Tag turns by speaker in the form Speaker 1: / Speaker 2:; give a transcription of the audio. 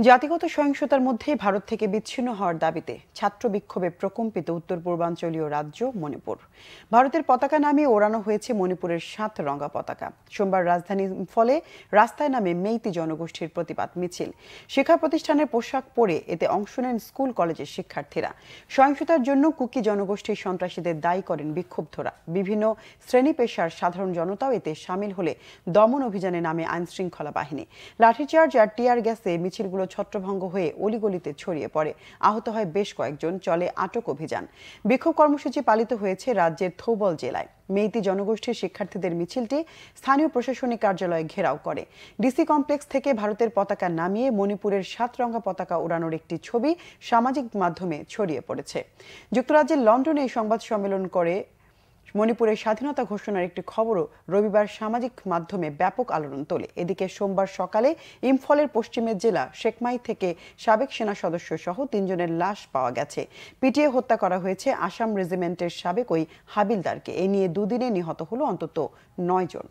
Speaker 1: জাতিগত সহিংসতার মধ্যেই ভারত থেকে বিচ্ছিন্ন হওয়ার দাবিতে ছাত্র বিক্ষোভে প্রকম্পিত উত্তর পূর্বাঞ্চলীয় রাজ্য মণিপুর। ভারতের পতাকা নামিয়ে ওড়ানো হয়েছে মণিপুরের 7 রঙা পতাকা। সোমবার রাজধানী ইম্ফলে রাস্তায় নামে মেইতি জনগোষ্ঠীর প্রতিবাদ মিছিল। শিক্ষা প্রতিষ্ঠানের পোশাক পরে এতে অংশ নেন স্কুল কলেজের শিক্ষার্থীরা। সহিংসতার জন্য কুকি জনগোষ্ঠীর সন্ত্রাসীদের দায়ী করেন বিক্ষুব্ধরা। বিভিন্ন শ্রেণী পেশার সাধারণ জনতাও এতে সামিল হলে দমন অভিযানে নামে আইনশৃঙ্খলা বাহিনী। লাঠিচার্জ আর টিয়ার গ্যাসে মিছিলগুলো ছত্রভঙ্গ হয়ে অলিগলিতে ছড়িয়ে পড়ে। আহত হয় বেশ কয়েকজন। চলে আটক অভিযান। বিক্ষোভ কর্মসূচি পালিত হয়েছে রাজ্যের থৌবল জেলায়। মেইতি জনগোষ্ঠীর শিক্ষার্থীদের মিছিলটি স্থানীয় প্রশাসনিক কার্যালয়ে ঘেরাও করে। ডিসি কমপ্লেক্স থেকে ভারতের পতাকা নামিয়ে মণিপুরের 7 রঙা পতাকা ওড়ানোর একটি ছবি সামাজিক মাধ্যমে ছড়িয়ে পড়েছে। যুক্তরাজ্যের লন্ডনে এই সংবাদ সম্মেলন করে মণিপুরের স্বাধীনতা ঘোষণার একটি খবরও রবিবার সামাজিক মাধ্যমে ব্যাপক আলোড়ন তোলে। এদিকে সোমবার সকালে ইম্ফলের পশ্চিমের জেলা শেকমাই থেকে সাবেক সেনা সদস্য সহ 3 জনের লাশ পাওয়া গেছে। পিটিয়ে হত্যা করা হয়েছে আসাম রেজিমেন্টের সাবেক ওই হাবিলদারকে। এ নিয়ে দুদিনে নিহত হলো অন্তত 9 জন।